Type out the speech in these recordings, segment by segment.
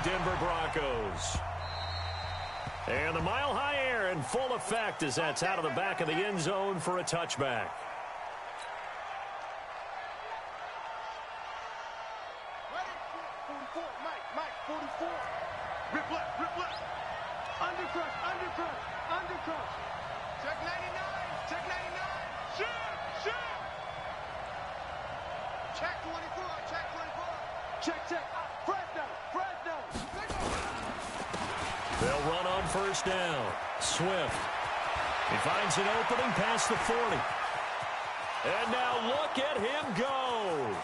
Denver Broncos. And the mile-high air in full effect as that's out of the back of the end zone for a touchback. They'll run on first down. Swift. He finds an opening past the 40. And now look at him go.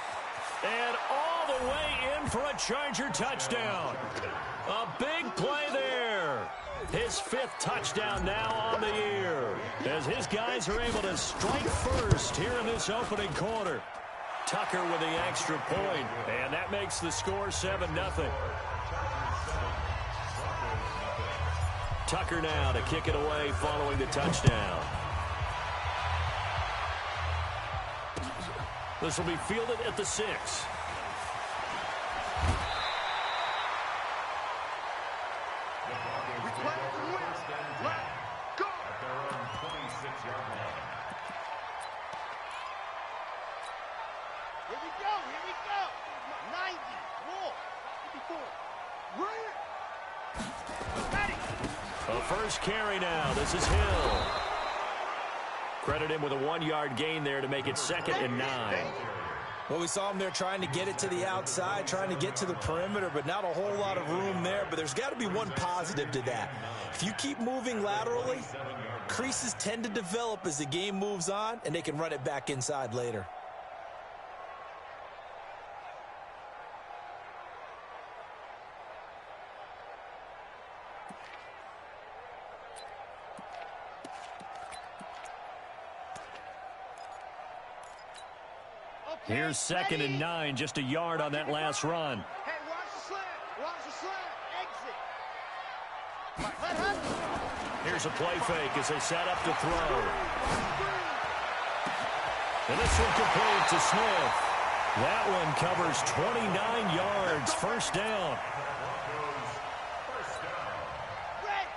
And all the way in for a Charger touchdown. A big play there. His 5th touchdown now on the year. As his guys are able to strike first here in this opening quarter. Tucker with the extra point. And that makes the score 7-0. Tucker now to kick it away following the touchdown. This will be fielded at the 6. First carry now. This is Hill. Credit him with a 1-yard gain there to make it 2nd and 9. Well, we saw him there trying to get it to the outside, trying to get to the perimeter, but not a whole lot of room there. But there's got to be one positive to that. If you keep moving laterally, creases tend to develop as the game moves on, and they can run it back inside later. Here's 2nd and 9, just a yard on that last run. Hey, watch the slant. Watch the slant. Exit. Here's a play fake as they set up to throw. And this one complete to Smith. That one covers 29 yards. First down.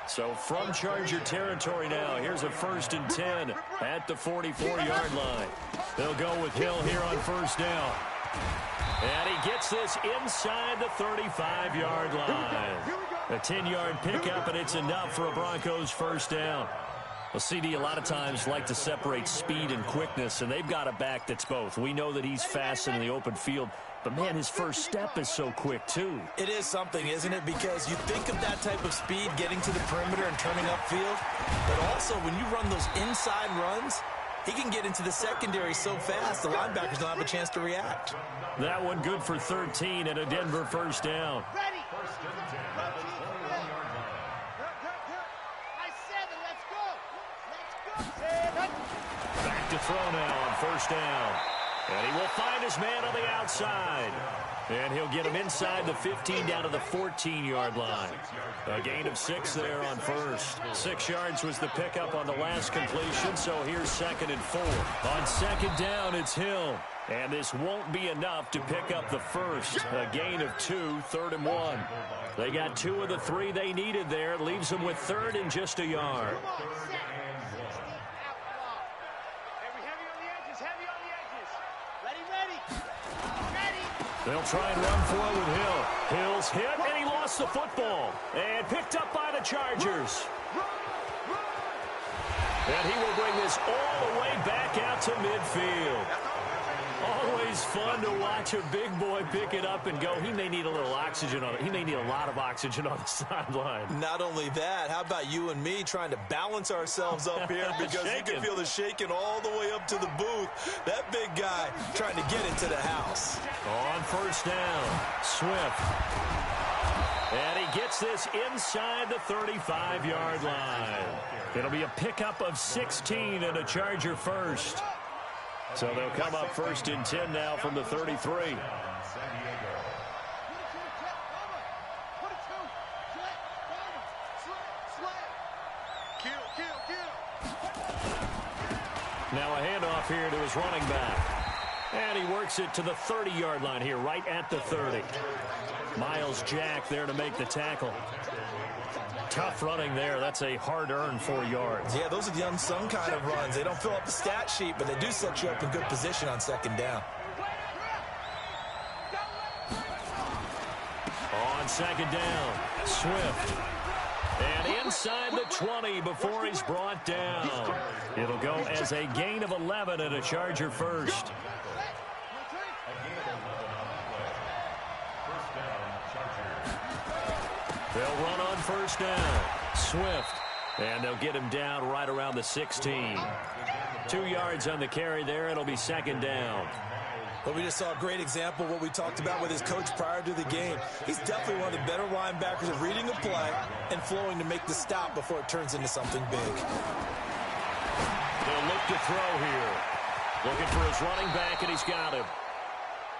So from Charger territory now, here's a 1st and 10 at the 44-yard line. They'll go with Hill here on first down. And he gets this inside the 35-yard line. A 10-yard pickup, and it's enough for a Broncos first down. Well, CD, a lot of times like to separate speed and quickness, and they've got a back that's both. We know that he's fast in the open field, but, man, his first step is so quick, too. It is something, isn't it? Because you think of that type of speed, getting to the perimeter and turning upfield, but also when you run those inside runs, he can get into the secondary so fast, the linebackers don't have a chance to react. That one good for 13 and a Denver first down. Ready. Back to throw now on first down. And he will find his man on the outside. And he'll get him inside the 15 down to the 14-yard line. A gain of 6 there on first. 6 yards was the pickup on the last completion, so here's 2nd and 4. On 2nd down, it's Hill. And this won't be enough to pick up the first. A gain of 2, 3rd and 1. They got 2 of the 3 they needed there. Leaves them with 3rd and just a yard. They'll try and run for it with Hill. Hill's hit, and he lost the football. And picked up by the Chargers. And he will bring this all the way back out to midfield. Always fun to watch a big boy pick it up and go. He may need a little oxygen on it. He may need a lot of oxygen on the sideline. Not only that, how about you and me trying to balance ourselves up here because you can feel the shaking all the way up to the booth. That big guy trying to get it to the house. On first down, Swift. And he gets this inside the 35-yard line. It'll be a pickup of 16 and a Charger first. So they'll come up 1st and 10 now from the 33. Now a handoff here to his running back. And he works it to the 30-yard line here, right at the 30. Miles Jack there to make the tackle. Tough running there. That's a hard-earned 4 yards. Yeah, those are the unsung kind of runs. They don't fill up the stat sheet, but they do set you up in good position on second down. On second down, Swift. And inside the 20 before he's brought down. It'll go as a gain of 11 and a Charger first. They'll run on first down. Swift. And they'll get him down right around the 16. 2 yards on the carry there. It'll be second down. Well, we just saw a great example of what we talked about with his coach prior to the game. He's definitely one of the better linebackers at reading a play and flowing to make the stop before it turns into something big. They'll look to throw here. Looking for his running back, and he's got him.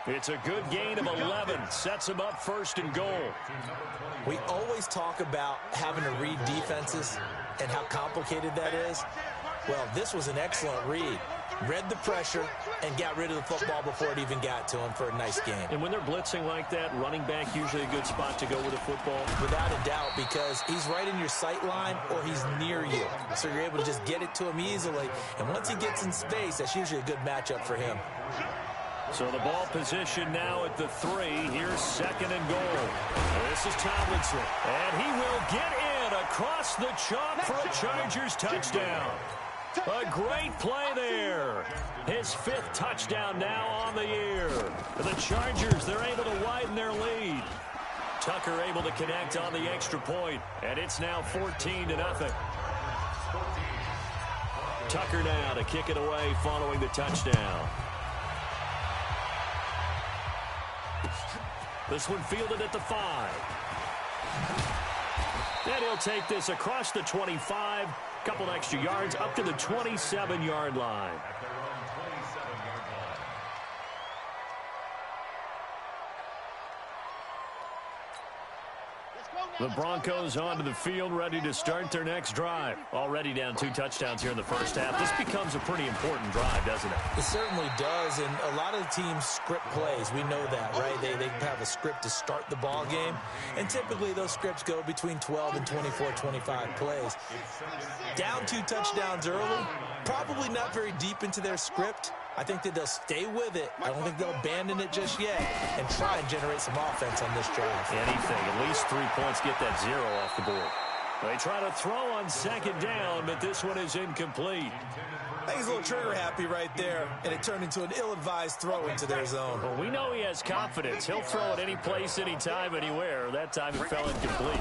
It's a good gain of 11. Sets him up first and goal. We always talk about having to read defenses and how complicated that is. Well, this was an excellent read. Read the pressure and got rid of the football before it even got to him for a nice game. And when they're blitzing like that, running back usually a good spot to go with a football? Without a doubt, because he's right in your sight line or he's near you. So you're able to just get it to him easily. And once he gets in space, that's usually a good matchup for him. So the ball position now at the 3. Here's second and goal. This is Tomlinson. And he will get in across the chalk for a Chargers touchdown. A great play there. His 5th touchdown now on the year. The Chargers, they're able to widen their lead. Tucker able to connect on the extra point, and it's now 14-0. Tucker now to kick it away following the touchdown. This one fielded at the 5. And he'll take this across the 25. Couple extra yards up to the 27-yard line. The Broncos onto the field, ready to start their next drive. Already down 2 touchdowns here in the first half. This becomes a pretty important drive, doesn't it? It certainly does, and a lot of the teams script plays. We know that, right? They have a script to start the ball game, and typically those scripts go between 12 and 24, 25 plays. Down 2 touchdowns early, probably not very deep into their script. I think that they'll stay with it. I don't think they'll abandon it just yet and try and generate some offense on this drive. Anything, at least 3 points, get that 0 off the board. They try to throw on second down, but this one is incomplete. I think he's a little trigger happy right there, and it turned into an ill-advised throw into their zone. Well, we know he has confidence. He'll throw it any place, anytime, anywhere. That time it fell incomplete.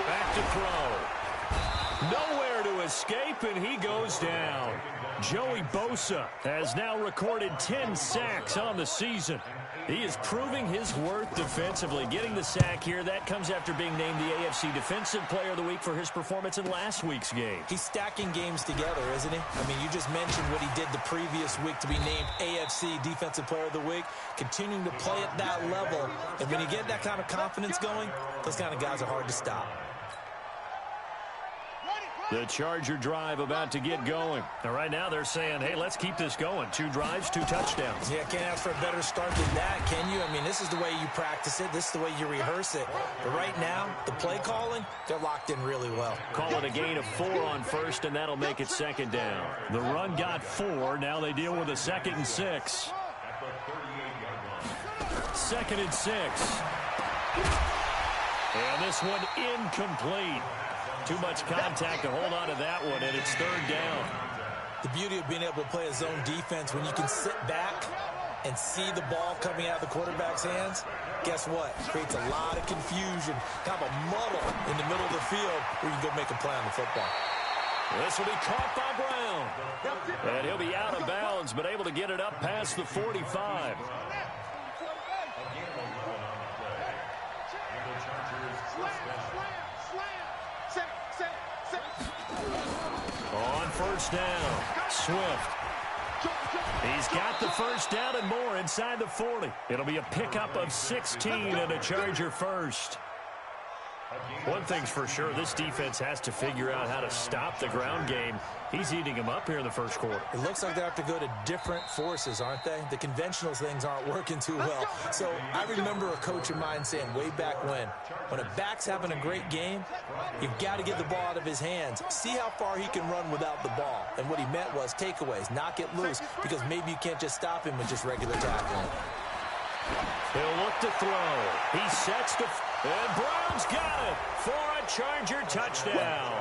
Back to throw. Nowhere to escape, and he goes down. Joey Bosa has now recorded 10 sacks on the season. He is proving his worth defensively. Getting the sack here, that comes after being named the AFC Defensive Player of the Week for his performance in last week's game. He's stacking games together, isn't he? I mean, you just mentioned what he did the previous week to be named AFC Defensive Player of the Week. Continuing to play at that level. And when you get that kind of confidence going, those kind of guys are hard to stop. The Charger drive about to get going. And right now they're saying, hey, let's keep this going. 2 drives, 2 touchdowns. Yeah, can't ask for a better start than that, can you? I mean, this is the way you practice it. This is the way you rehearse it. But right now, the play calling, they're locked in really well. Call it a gain of 4 on first, and that'll make it second down. The run got 4. Now they deal with a 2nd and 6. 2nd and 6. And this one incomplete. Too much contact to hold on to that one, and it's 3rd down. The beauty of being able to play a zone defense when you can sit back and see the ball coming out of the quarterback's hands, guess what? It creates a lot of confusion, kind of a muddle in the middle of the field where you can go make a play on the football. This will be caught by Brown. And he'll be out of bounds, but able to get it up past the 45. On first down, Swift. He's got the first down and more inside the 40. It'll be a pickup of 16 and a Charger first. One thing's for sure, this defense has to figure out how to stop the ground game. He's eating them up here in the first quarter. It looks like they have to go to different forces, aren't they? The conventional things aren't working too well. So I remember a coach of mine saying way back when a back's having a great game, you've got to get the ball out of his hands. See how far he can run without the ball. And what he meant was takeaways, knock it loose, because maybe you can't just stop him with just regular tackling. He'll look to throw. He sets to... And Brown's got it for a Charger touchdown.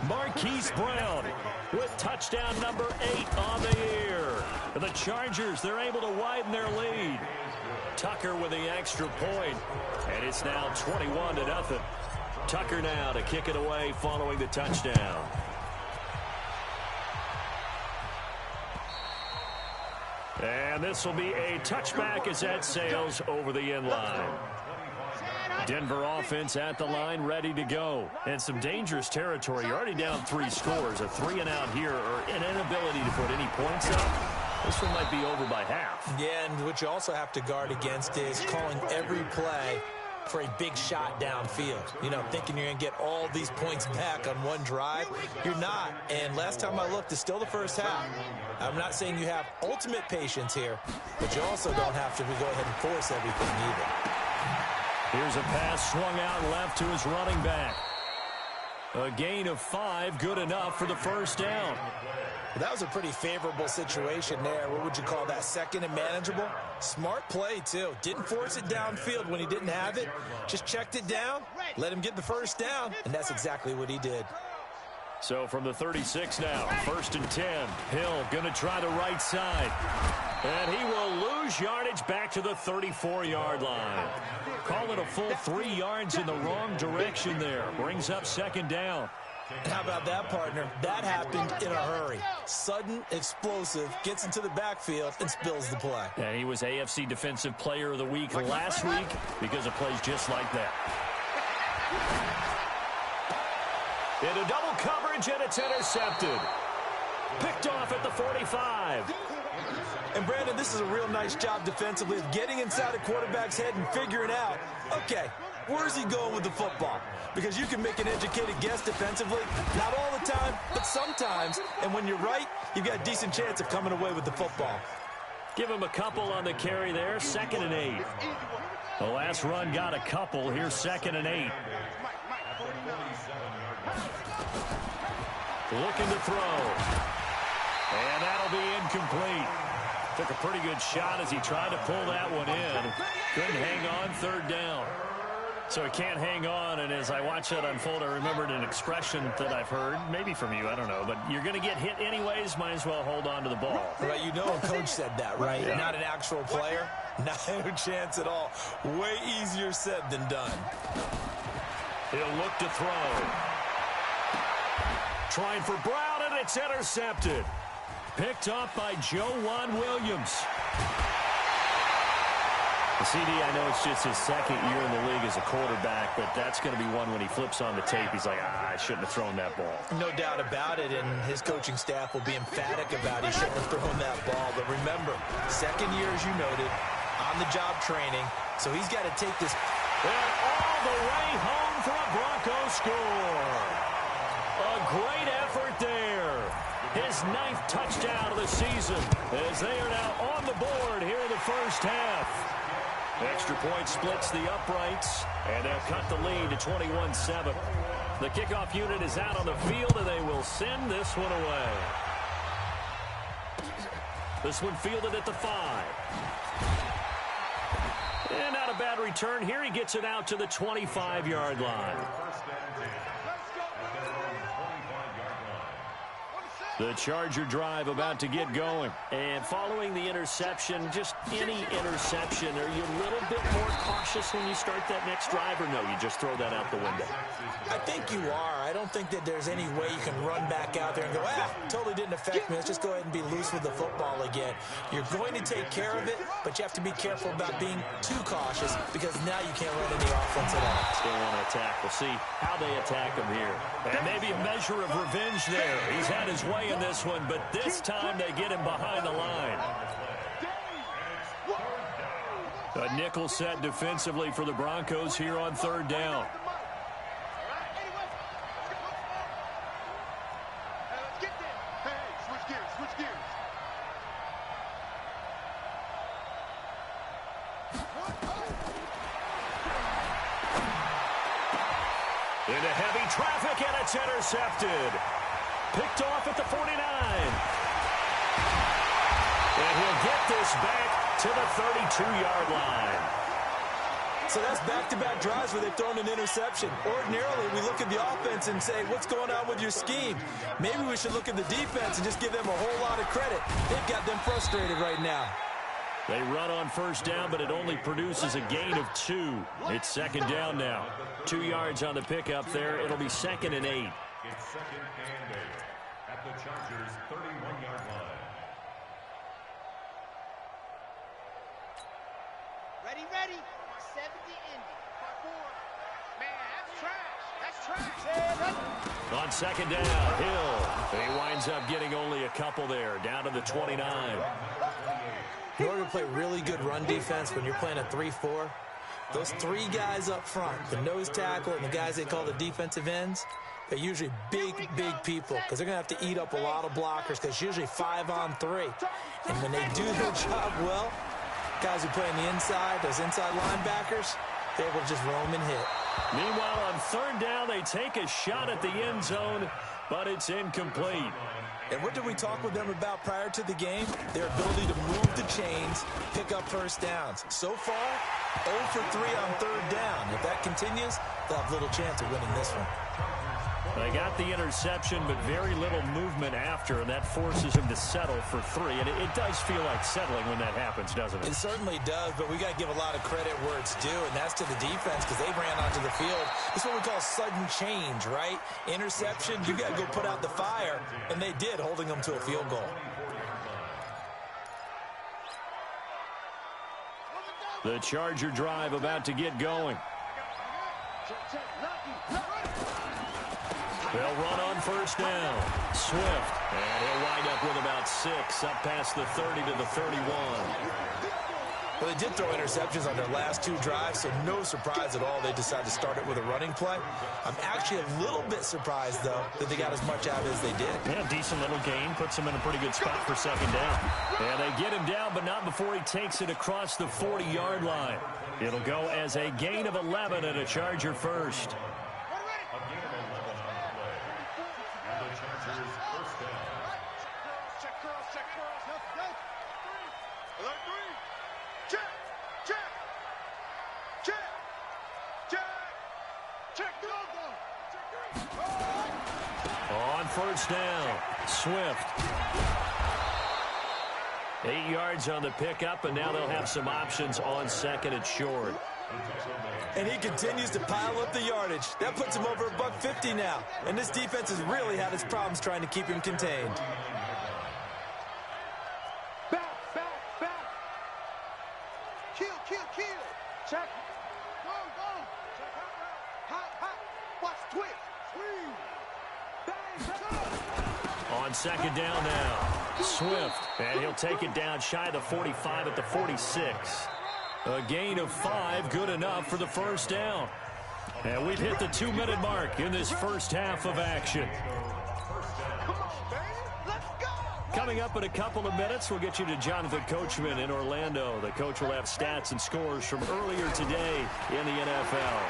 Marquise Brown with touchdown number 8 on the year. The Chargers, they're able to widen their lead. Tucker with the extra point, and it's now 21-0. Tucker now to kick it away following the touchdown. And this will be a touchback as that sails over the end line. Denver offense at the line, ready to go. And some dangerous territory. You're already down 3 scores. A 3-and-out here, or an inability to put any points up. This one might be over by half. Yeah, and what you also have to guard against is calling every play for a big shot downfield. You know, thinking you're going to get all these points back on one drive. You're not. And last time I looked, it's still the first half. I'm not saying you have ultimate patience here, but you also don't have to go ahead and force everything either. Here's a pass swung out left to his running back. A gain of 5, good enough for the first down. That was a pretty favorable situation there. What would you call that? Second and manageable? Smart play, too. Didn't force it downfield when he didn't have it. Just checked it down, let him get the first down, and that's exactly what he did. So from the 36 now, 1st and 10. Hill going to try the right side. And he will lose yardage back to the 34-yard line. Call it a full 3 yards in the wrong direction there. Brings up 2nd down. How about that, partner? That happened in a hurry. Sudden, explosive, gets into the backfield, and spills the play. And he was AFC Defensive Player of the Week last week because of plays just like that. Into double coverage, and it's intercepted. Picked off at the 45. And, Brandon, this is a real nice job defensively of getting inside a quarterback's head and figuring out, okay, where's he going with the football? Because you can make an educated guess defensively, not all the time, but sometimes. And when you're right, you've got a decent chance of coming away with the football. Give him a couple on the carry there, 2nd and 8. The last run got a couple. Here's 2nd and 8. Looking to throw. And that'll be incomplete. Took a pretty good shot as he tried to pull that one in. Couldn't hang on, 3rd down. So he can't hang on, and as I watch that unfold, I remembered an expression that I've heard, maybe from you, I don't know, but you're going to get hit anyways, might as well hold on to the ball. Right, you know a coach said that, right? Yeah. Not an actual player. No chance at all. Way easier said than done. He'll look to throw. Trying for Brown, and it's intercepted. Picked off by Joejuan Williams. The CD, I know it's just his 2nd year in the league as a quarterback, but that's going to be one when he flips on the tape. He's like, I shouldn't have thrown that ball. No doubt about it, and his coaching staff will be emphatic about he shouldn't have thrown that ball. But remember, 2nd year, as you noted, on-the-job training, so he's got to take this. And all the way home for a Broncos score. A great effort there. His 9th touchdown of the season as they are now on the board here in the first half. Extra point splits the uprights, and they'll cut the lead to 21-7. The kickoff unit is out on the field, and they will send this one away. This one fielded at the 5. And not a bad return here. He gets it out to the 25-yard line. The Charger drive about to get going. And following the interception, just any interception, are you a little bit more cautious when you start that next drive, or no, you just throw that out the window? I think you are. I don't think that there's any way you can run back out there and go, totally didn't affect me. Let's just go ahead and be loose with the football again. You're going to take care of it, but you have to be careful about being too cautious because now you can't run any offense at all. Still want to attack. We'll see how they attack him here. And maybe a measure of revenge there. He's had his way in this one, but this time they get him behind the line. A nickel set defensively for the Broncos here on third down. Into heavy traffic, and it's intercepted. Picked off at the 49. And he'll get this back to the 32-yard line. So that's back-to-back drives where they've thrown an interception. Ordinarily, we look at the offense and say, what's going on with your scheme? Maybe we should look at the defense and just give them a whole lot of credit. They've got them frustrated right now. They run on first down, but it only produces a gain of 2. It's second down now. 2 yards on the pickup there. It'll be 2nd and 8. It's 2nd and 8 at the Chargers' 31-yard line. Ready. 70 Indy. Man, that's trash. On second down, Hill. He winds up getting only a couple there, down to the 29. In order to play really good run defense when you're playing a 3-4, those 3 guys up front, the nose tackle and the guys they call the defensive ends, they're usually big people because they're going to have to eat up a lot of blockers because it's usually 5-on-3. And when they do their job well, guys who play on the inside, those inside linebackers, they're able to just roam and hit. Meanwhile, on third down, they take a shot at the end zone, but it's incomplete. And what did we talk with them about prior to the game? Their ability to move the chains, pick up first downs. So far, 0 for 3 on third down. If that continues, they'll have little chance of winning this one. They got the interception, but very little movement after, and that forces him to settle for 3. And it does feel like settling when that happens, doesn't it? It certainly does, but we got to give a lot of credit where it's due, and that's to the defense because they ran onto the field. It's what we call sudden change, right? Interception, you got to go put out the fire, and they did, holding them to a field goal. The Charger drive about to get going. They'll run on first down. Swift. And he'll wind up with about 6, up past the 30 to the 31. Well, they did throw interceptions on their last 2 drives, so no surprise at all they decided to start it with a running play. I'm actually a little bit surprised, though, that they got as much out as they did. Yeah, decent little gain. Puts him in a pretty good spot for second down. And they get him down, but not before he takes it across the 40-yard line. It'll go as a gain of 11 and a Charger first. On first down, Swift. 8 yards on the pickup, and now they'll have some options on second and short. And he continues to pile up the yardage. That puts him over $150 now. And this defense has really had its problems trying to keep him contained. Back. Kill. Check. Go. Check. Hot. Watch twist. On second down now, Swift. And he'll take it down shy of the 45 at the 46. A gain of 5, good enough for the first down. And we've hit the 2-minute mark in this first half of action. Coming up in a couple of minutes, we'll get you to Jonathan Coachman in Orlando. The coach will have stats and scores from earlier today in the NFL.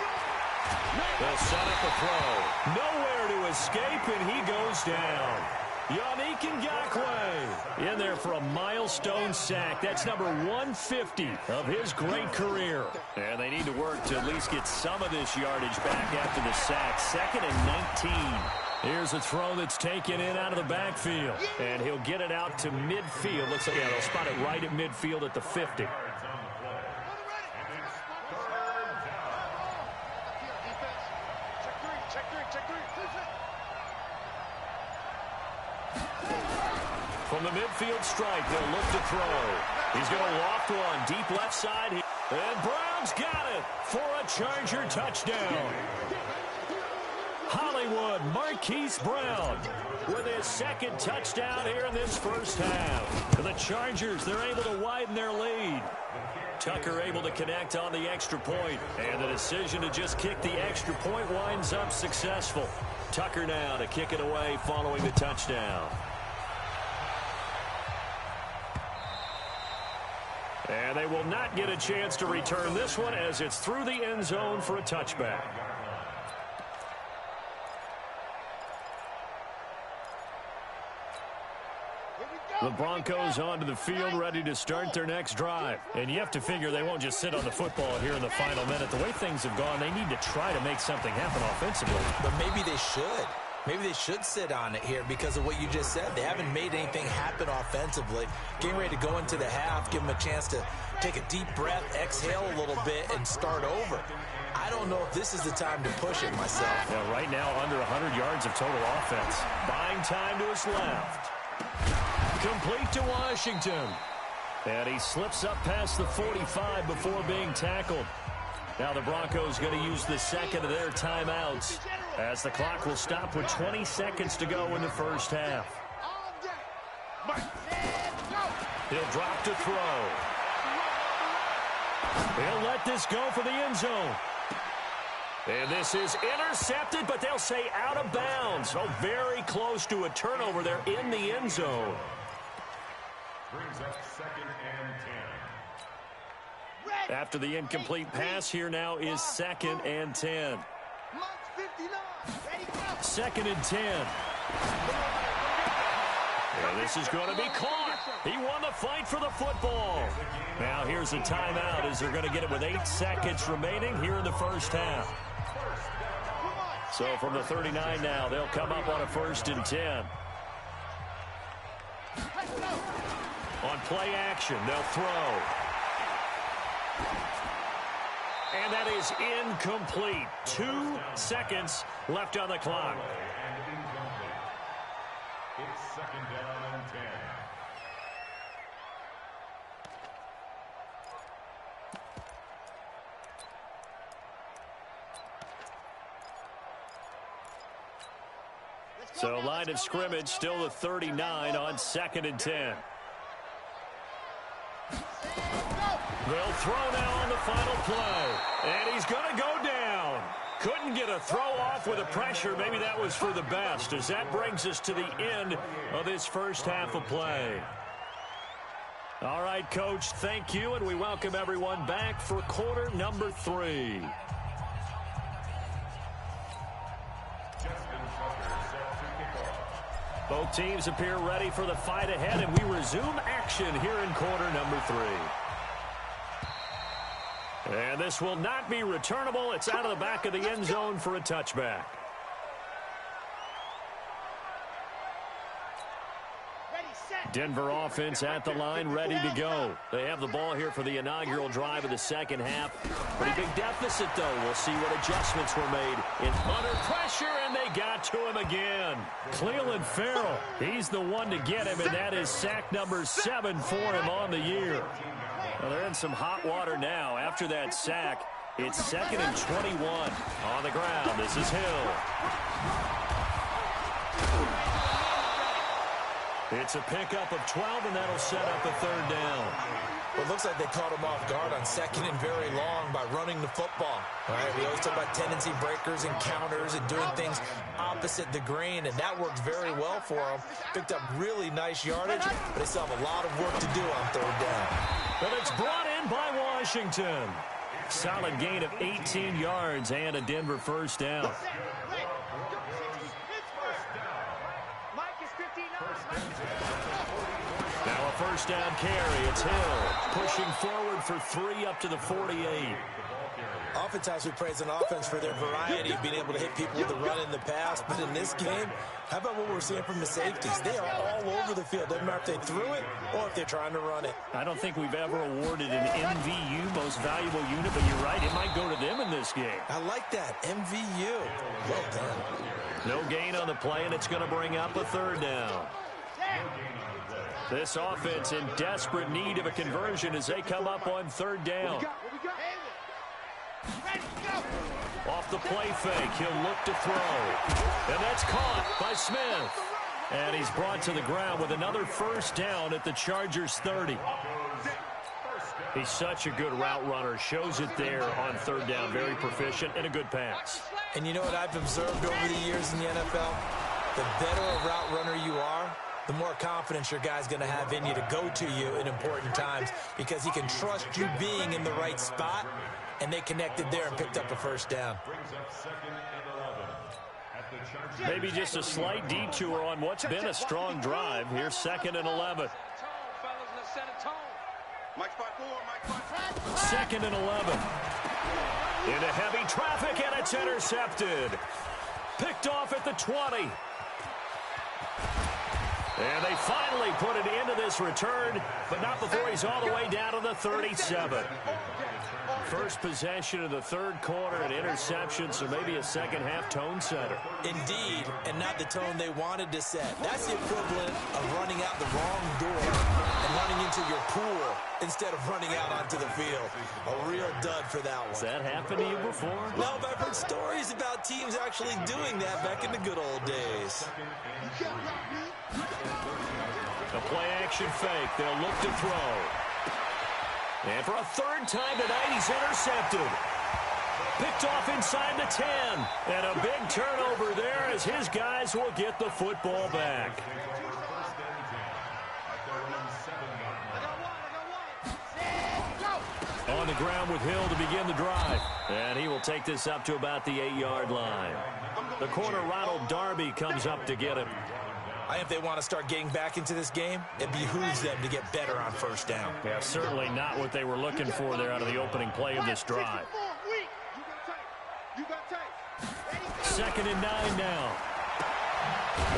They'll set up a throw. Nowhere to escape, and he goes down. Yannick Ngakoue in there for a milestone sack. That's number 150 of his great career. And they need to work to at least get some of this yardage back after the sack. 2nd and 19. Here's a throw that's taken in out of the backfield. And he'll get it out to midfield. Looks like, yeah, they'll spot it right at midfield at the 50. From the midfield strike, they'll look to throw. He's going to loft one deep left side. And Brown's got it for a Charger touchdown. Hollywood Marquise Brown with his 2nd touchdown here in this first half. For the Chargers, they're able to widen their lead. Tucker able to connect on the extra point, and the decision to just kick the extra point winds up successful. Tucker now to kick it away following the touchdown. And they will not get a chance to return this one as it's through the end zone for a touchback. The Broncos onto the field ready to start their next drive. And you have to figure they won't just sit on the football here in the final minute. The way things have gone, they need to try to make something happen offensively. But maybe they should. Maybe they should sit on it here because of what you just said. They haven't made anything happen offensively. Getting ready to go into the half, give them a chance to take a deep breath, exhale a little bit, and start over. I don't know if this is the time to push it myself. Yeah, right now, under 100 yards of total offense. Buying time to his left. Complete to Washington. And he slips up past the 45 before being tackled. Now the Broncos going to use the second of their timeouts as the clock will stop with 20 seconds to go in the first half. He'll drop to throw. He'll let this go for the end zone. And this is intercepted, but they'll say out of bounds. Oh, very close to a turnover there in the end zone. Brings up 2nd and 10. After the incomplete pass, here now is 2nd and 10. 2nd and 10. And this is going to be caught. He won the fight for the football. Now here's a timeout as they're going to get it with 8 seconds remaining here in the first half. So from the 39 now, they'll come up on a 1st and 10. On play action, they'll throw. And that is incomplete. 2 seconds left on the clock. It's 2nd down and 10. So line of scrimmage still the 39 on 2nd and 10. They'll throw now on the final play. And he's going to go down. Couldn't get a throw off with the pressure. Maybe that was for the best, as that brings us to the end of this first half of play. All right, Coach, thank you, and we welcome everyone back for quarter number 3. Both teams appear ready for the fight ahead, and we resume action here in quarter number 3. And this will not be returnable. It's out of the back of the end zone for a touchback. Denver offense at the line, ready to go. They have the ball here for the inaugural drive of the second half. Pretty big deficit, though. We'll see what adjustments were made in under pressure, and they got to him again. Cleveland Farrell, he's the one to get him, and that is sack number 7 for him on the year. Well, they're in some hot water now. After that sack, it's 2nd and 21. On the ground, this is Hill. It's a pickup of 12, and that'll set up a 3rd down. Well, it looks like they caught him off guard on 2nd and very long by running the football. All right, we always talk about tendency breakers and counters and doing things opposite the grain, and that worked very well for them. Picked up really nice yardage, but they still have a lot of work to do on 3rd down. But it's brought in by Washington. Solid gain of 18 yards and a Denver 1st down. Now a 1st down carry. It's Hill pushing forward for 3 up to the 48. Oftentimes we praise an offense for their variety of being able to hit people with the run in the pass, but in this game, how about what we're seeing from the safeties? They are all over the field. Doesn't matter if they threw it or if they're trying to run it. I don't think we've ever awarded an MVU, most valuable unit, but you're right, it might go to them in this game. I like that, MVU. Well done. No gain on the play, and it's going to bring up a 3rd down. This offense in desperate need of a conversion as they come up on 3rd down. Off the play fake, he'll look to throw. And that's caught by Smith. And he's brought to the ground with another 1st down at the Chargers' 30. He's such a good route runner. Shows it there on third down. Very proficient and a good pass. And you know what I've observed over the years in the NFL? The better a route runner you are, the more confidence your guy's going to have in you to go to you in important times because he can trust you being in the right spot, and they connected there and picked up a first down. Maybe just a slight detour on what's been a strong drive. Here's 2nd and 11. 2nd and 11. Into heavy traffic, and it's intercepted. Picked off at the 20. And they finally put it into this return, but not before he's all the way down to the 37. First possession of the third quarter, an interception, so maybe a second-half tone setter. Indeed, and not the tone they wanted to set. That's the equivalent of running out the wrong door and running into your pool instead of running out onto the field. A real dud for that one. Has that happened to you before? No, but I've heard stories about teams actually doing that back in the good old days. A play-action fake. They'll look to throw. And for a third time tonight, he's intercepted. Picked off inside the 10. And a big turnover there as his guys will get the football back. On the ground with Hill to begin the drive. And he will take this up to about the 8-yard line. The corner, Ronald Darby, comes up to get him. I think if they want to start getting back into this game, it behooves them to get better on first down. Yeah, certainly not what they were looking for there out of the opening play of this drive. 2nd and 9 now.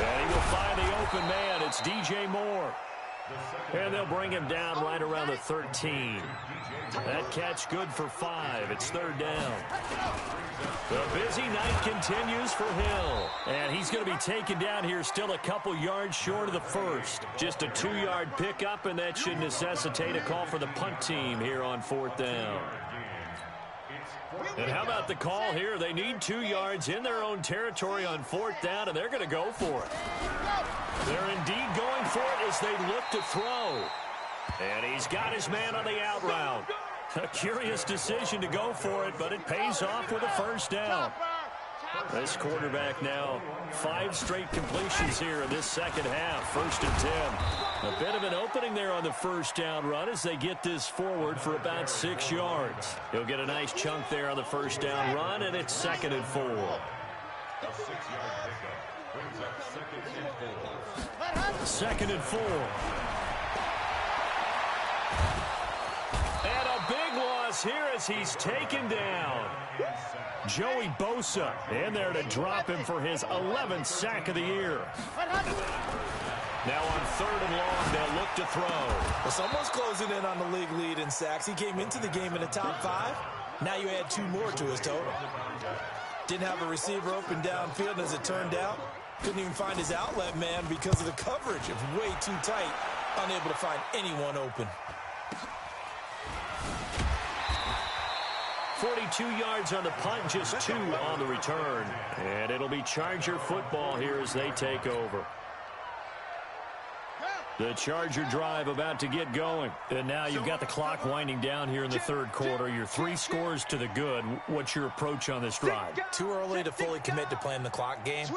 And he will find the open man. It's DJ Moore. And they'll bring him down right around the 13. That catch good for 5. It's third down. The busy night continues for Hill. And he's going to be taken down here still a couple yards short of the first. Just a 2-yard pickup, and that should necessitate a call for the punt team here on 4th down. And how about the call here? They need 2 yards in their own territory on 4th down, and they're going to go for it. They're indeed going for it as they look to throw. And he's got his man on the out route. A curious decision to go for it, but it pays off with a first down. This quarterback now, 5 straight completions here in this second half. 1st and 10. A bit of an opening there on the first down run as they get this forward for about 6 yards. He'll get a nice chunk there on the first down run, and it's 2nd and 4. A 6-yard pickup brings up 2nd and 4. 2nd and 4. And a big loss here as he's taken down. Joey Bosa in there to drop him for his 11th sack of the year. Now on 3rd and long, they'll look to throw. Well, someone's closing in on the league lead in sacks. He came into the game in the top 5. Now you add 2 more to his total. Didn't have a receiver open downfield, as it turned out. Couldn't even find his outlet man because of the coverage. It was way too tight. Unable to find anyone open. 42 yards on the punt, just 2 on the return. And it'll be Charger football here as they take over. The Charger drive about to get going. And now you've got the clock winding down here in the third quarter. You're 3 scores to the good. What's your approach on this drive? Too early to fully commit to playing the clock game.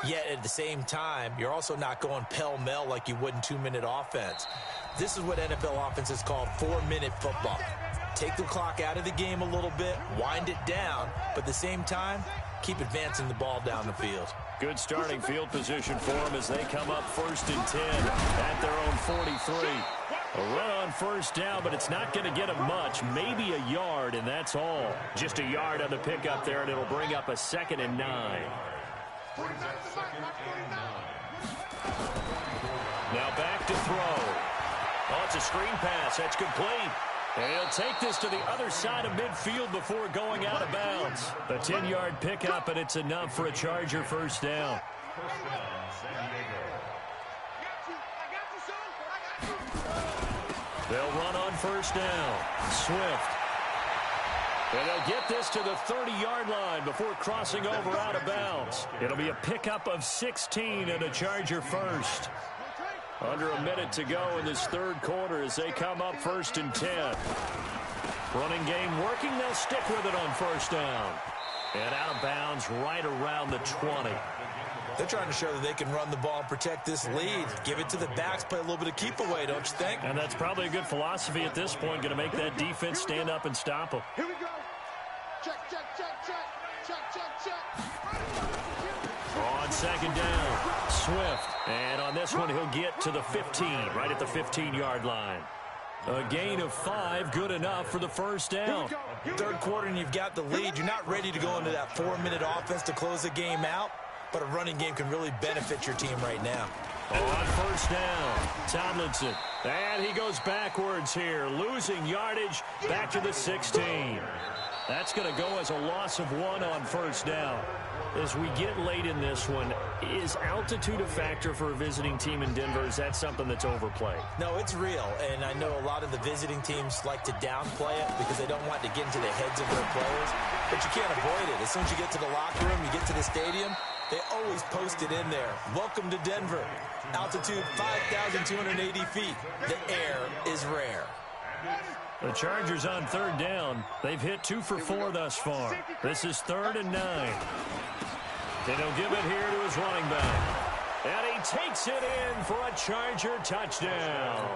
Yet at the same time, you're also not going pell-mell like you would in 2-minute offense. This is what NFL offenses call 4-minute football. Take the clock out of the game a little bit, wind it down, but at the same time, keep advancing the ball down the field. Good starting field position for them as they come up 1st and 10 at their own 43. A run on first down, but it's not going to get them much. Maybe a yard, and that's all. Just a yard on the pickup there, and it'll bring up a 2nd and 9. Now back to throw. Oh, it's a screen pass. That's complete. And he'll take this to the other side of midfield before going out of bounds. A 10-yard pickup, and it's enough for a Charger first down. They'll run on first down. Swift. And they'll get this to the 30-yard line before crossing over out of bounds. It'll be a pickup of 16 and a Charger first. Under a minute to go in this third quarter as they come up 1st and 10. Running game working. They'll stick with it on first down. And out of bounds right around the 20. They're trying to show that they can run the ball and protect this lead. Give it to the backs, play a little bit of keep away, don't you think? And that's probably a good philosophy at this point. Going to make that defense stand up and stop them. Here we go. Check, check, check, check. Check, check, check. On 2nd down, Swift. And on this one, he'll get to the 15, right at the 15-yard line. A gain of 5, good enough for the first down. Third quarter and you've got the lead. You're not ready to go into that 4-minute offense to close the game out, but a running game can really benefit your team right now. On first down, Tomlinson. And he goes backwards here, losing yardage back to the 16. That's going to go as a loss of 1 on first down. As we get late in this one, is altitude a factor for a visiting team in Denver? Is that something that's overplayed? No, it's real, and I know a lot of the visiting teams like to downplay it because they don't want to get into the heads of their players, but you can't avoid it. As soon as you get to the locker room, you get to the stadium, they always post it in there. Welcome to Denver. Altitude 5,280 feet. The air is rare. The Chargers on 3rd down. They've hit 2 for 4 thus far. This is 3rd and 9. And he'll give it here to his running back. And he takes it in for a Charger touchdown.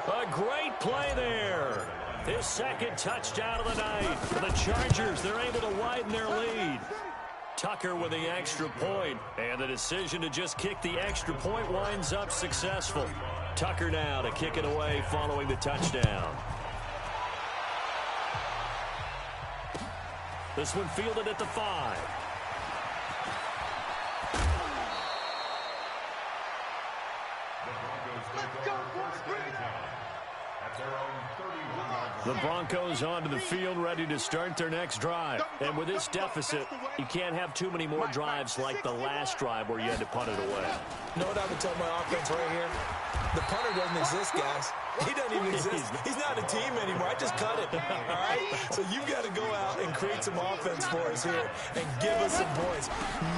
A great play there. His 2nd touchdown of the night. For the Chargers, they're able to widen their lead. Tucker with the extra point. And the decision to just kick the extra point winds up successful. Tucker now to kick it away following the touchdown. This one fielded at the 5. The Broncos onto the field, ready to start their next drive. And with this deficit, you can't have too many more drives like the last drive where you had to punt it away. You know what I would tell my offense right here? The punter doesn't exist, guys. He doesn't even exist. He's not a team anymore. I just cut it, all right? So you've got to go out and create some offense for us here and give us some points.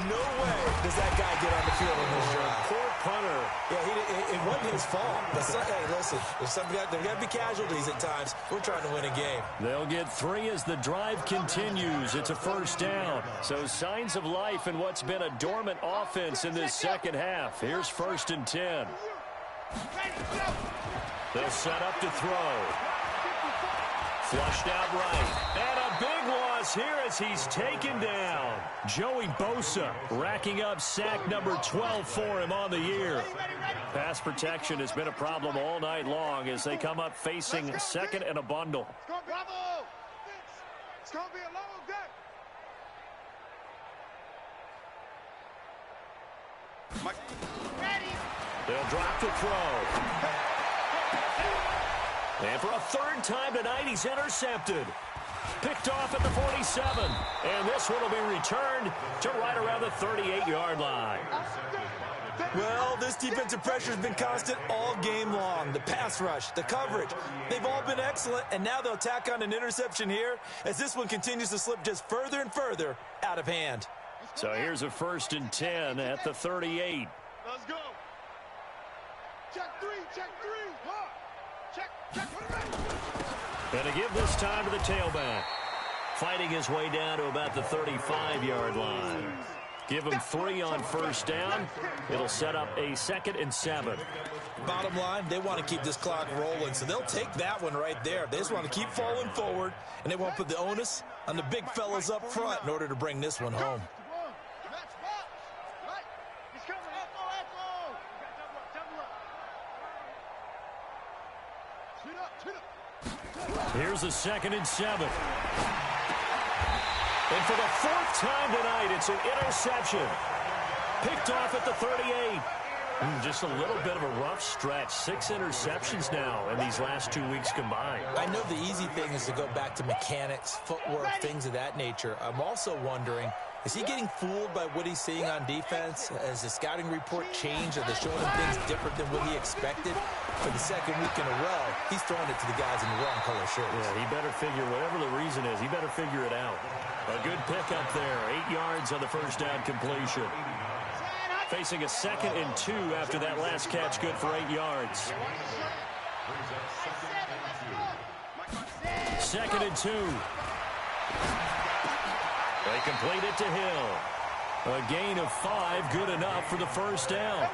No way does that guy get on the field on this drive. Poor punter. Yeah, it wasn't his fault. But hey, listen, there got to be casualties at times. We're trying to win a game. They'll get 3 as the drive continues. It's a first down. So signs of life in what's been a dormant offense in this second half. Here's 1st and 10. They'll set up to throw. Flushed out right. And a big loss here as he's taken down. Joey Bosa racking up sack number 12 for him on the year. Pass protection has been a problem all night long as they come up facing 2nd and a bundle. It's going to be a long day. They'll drop the throw. And for a 3rd time tonight, he's intercepted. Picked off at the 47. And this one will be returned to right around the 38-yard line. Well, this defensive pressure has been constant all game long. The pass rush, the coverage, they've all been excellent, and now they'll tack on an interception here as this one continues to slip just further and further out of hand. So here's a 1st and 10 at the 38. Let's go. Check 3, check 3. Huh. Check, put it back. And to give this time to the tailback. Fighting his way down to about the 35-yard line. Give him 3 on first down. It'll set up a 2nd and 7. Bottom line, they want to keep this clock rolling, so they'll take that one right there. They just want to keep falling forward, and they won't put the onus on the big fellas up front in order to bring this one home. Here's a 2nd and 7. And for the 4th time tonight, it's an interception. Picked off at the 38. Just a little bit of a rough stretch. 6 interceptions now in these last 2 weeks combined. I know the easy thing is to go back to mechanics, footwork, things of that nature. I'm also wondering, is he getting fooled by what he's seeing on defense? Has the scouting report changed? Are they showing him things different than what he expected? For the 2nd week in a row, he's throwing it to the guys in the wrong color shirts. Yeah, he better figure, whatever the reason is, he better figure it out. A good pickup there. 8 yards on the first down completion. Facing a 2nd and 2 after that last catch, good for 8 yards. 2nd and 2. They complete it to Hill. A gain of 5, good enough for the first down.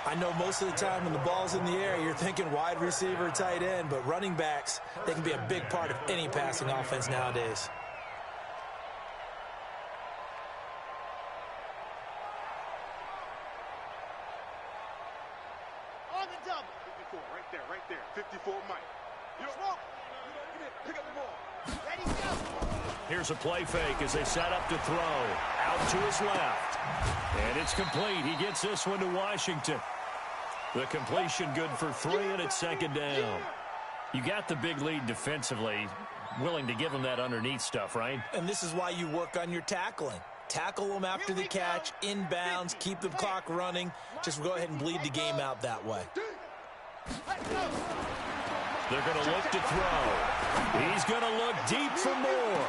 I know most of the time when the ball's in the air, you're thinking wide receiver, tight end, but running backs, they can be a big part of any passing offense nowadays. On the double. 54, right there. 54 Mike. You're smoke. Pick up the ball. Ready, go. Here's a play fake as they set up to throw. Out to his left. And it's complete. He gets this one to Washington. The completion good for 3, and it's 2nd down. You got the big lead defensively. Willing to give them that underneath stuff, right? And this is why you work on your tackling. Tackle them after the catch, inbounds, keep the clock running. Just go ahead and bleed the game out that way. They're going to look to throw. He's going to look deep for more.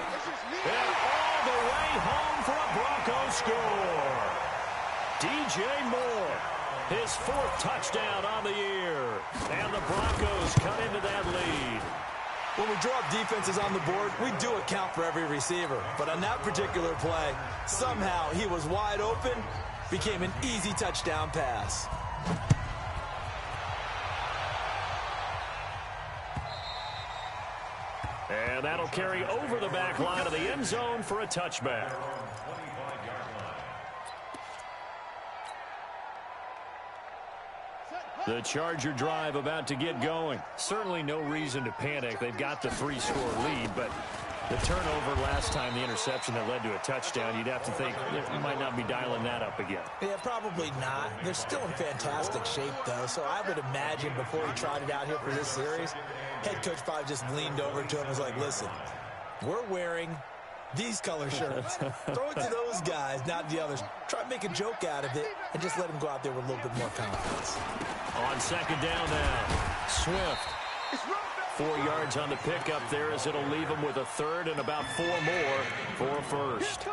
And all the way home for a Broncos score. DJ Moore, his 4th touchdown on the year. And the Broncos cut into that lead. When we draw up defenses on the board, we do account for every receiver. But on that particular play, somehow he was wide open, became an easy touchdown pass. And that'll carry over the back line of the end zone for a touchback. The Charger drive about to get going. Certainly no reason to panic. They've got the 3-score lead, but the turnover last time, the interception that led to a touchdown, you'd have to think they might not be dialing that up again. Yeah, probably not. They're still in fantastic shape, though, so I would imagine before he trotted out here for this series, head coach probably just leaned over to him and was like, listen, we're wearing these color shirts. Throw it to those guys, not the others. Try to make a joke out of it and just let them go out there with a little bit more confidence. On 2nd down now, Swift. 4 yards on the pickup there as it'll leave him with a 3rd and about 4 more for a first.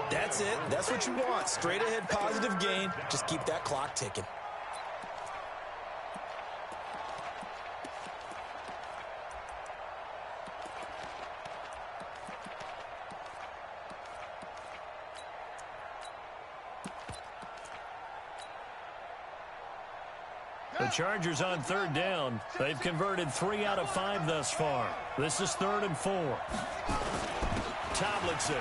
That's it. That's what you want. Straight ahead positive gain. Just keep that clock ticking. The Chargers on 3rd down. They've converted 3 out of 5 thus far. This is 3rd and 4. Tomlinson.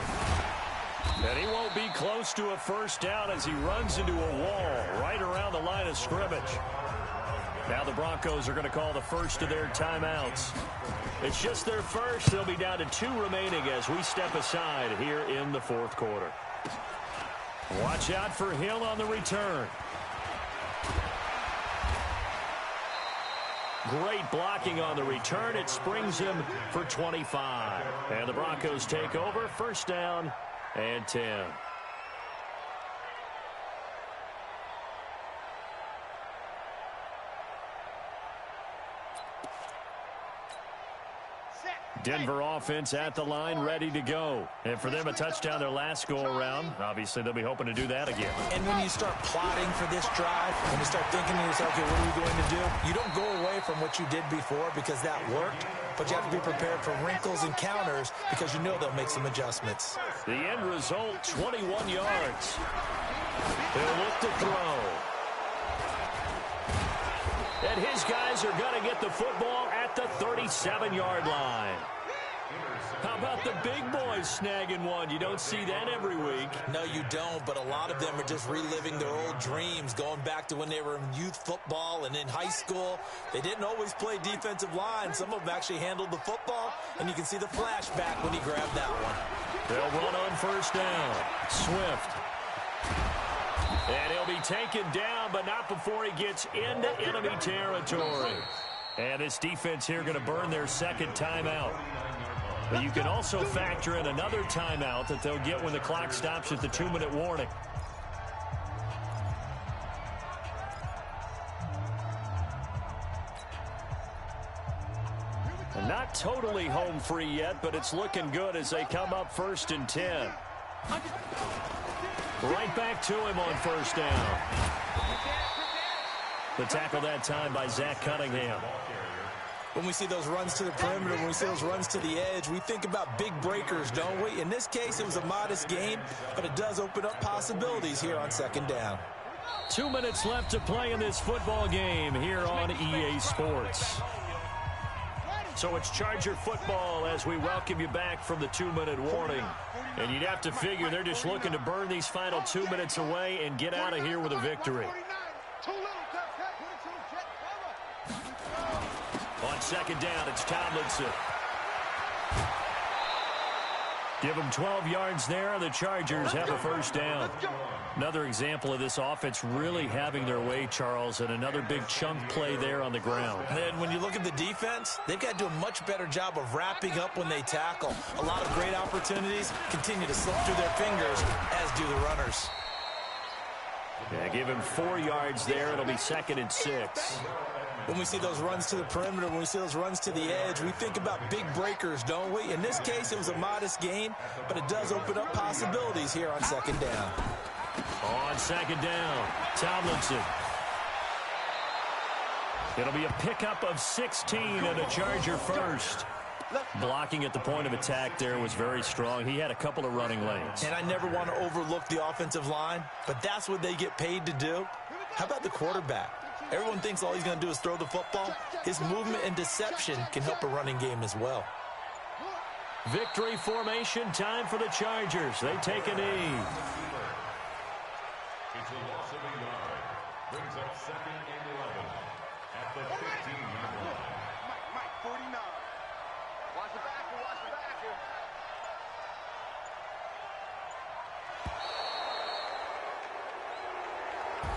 And he won't be close to a first down as he runs into a wall right around the line of scrimmage. Now the Broncos are going to call the first of their timeouts. It's just their first. They'll be down to 2 remaining as we step aside here in the 4th quarter. Watch out for Hill on the return. Great blocking on the return. It springs him for 25. And the Broncos take over. First down and 10. Denver offense at the line, ready to go. And for them, a touchdown their last go-around. Obviously, they'll be hoping to do that again. And when you start plotting for this drive, when you start thinking to yourself, okay, what are we going to do? You don't go away from what you did before because that worked, but you have to be prepared for wrinkles and counters because you know they'll make some adjustments. The end result, 21 yards. They'll look to throw. And his guys are going to get the football at the 37-yard line. How about the big boys snagging one? You don't see that every week. No, you don't, but a lot of them are just reliving their old dreams, going back to when they were in youth football and in high school. They didn't always play defensive line. Some of them actually handled the football, and you can see the flashback when he grabbed that one. They'll run on first down. Swift. And he'll be taken down, but not before he gets into enemy territory. And this defense here going to burn their 2nd timeout. But you can also factor in another timeout that they'll get when the clock stops at the 2-minute warning. And not totally home free yet, but it's looking good as they come up 1st and 10. Right back to him on first down. The tackle that time by Zach Cunningham. When we see those runs to the perimeter, when we see those runs to the edge, we think about big breakers, don't we? In this case, it was a modest gain, but it does open up possibilities here on second down. 2 minutes left to play in this football game here on EA Sports. So it's Charger football as we welcome you back from the 2-minute warning. And you'd have to figure they're just looking to burn these final 2 minutes away and get out of here with a victory. On second down, it's Tomlinson. Give them 12 yards there. The Chargers have a first down. Another example of this offense really having their way, Charles, and another big chunk play there on the ground. And when you look at the defense, they've got to do a much better job of wrapping up when they tackle. A lot of great opportunities continue to slip through their fingers, as do the runners. Yeah, give him 4 yards there. It'll be 2nd and 6. When we see those runs to the perimeter, when we see those runs to the edge, we think about big breakers, don't we? In this case, it was a modest gain, but it does open up possibilities here on second down. On second down, Tomlinson. It'll be a pickup of 16 and a Charger first. Blocking at the point of attack there was very strong. He had a couple of running lanes. And I never want to overlook the offensive line, but that's what they get paid to do. How about the quarterback? Everyone thinks all he's going to do is throw the football. His movement and deception can help a running game as well. Victory formation time for the Chargers. They take a knee. It's a loss of a yard. Brings up 2nd and 11 at the 15-yard line. Mike, 49. Watch the backer, watch the backer.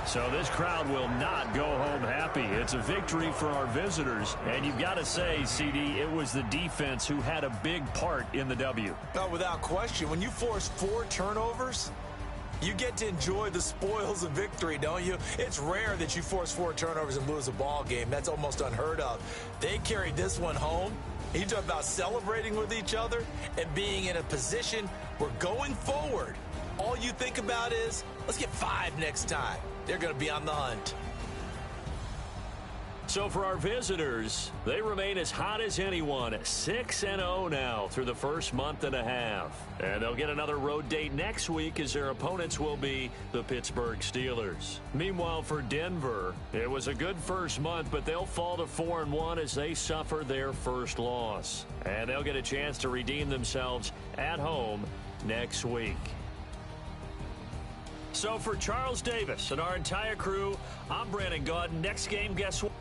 So this crowd will not go home happy. It's a victory for our visitors. And you've got to say, CD, it was the defense who had a big part in the W. Oh, without question. When you force 4 turnovers, you get to enjoy the spoils of victory, don't you? It's rare that you force 4 turnovers and lose a ball game. That's almost unheard of. They carried this one home. You talk about celebrating with each other and being in a position where going forward, all you think about is, let's get 5 next time. They're going to be on the hunt. So for our visitors, they remain as hot as anyone, 6-0 now through the first month and a half. And they'll get another road date next week as their opponents will be the Pittsburgh Steelers. Meanwhile, for Denver, it was a good first month, but they'll fall to 4-1 as they suffer their first loss. And they'll get a chance to redeem themselves at home next week. So for Charles Davis and our entire crew, I'm Brandon Gaudin. Next game, guess what?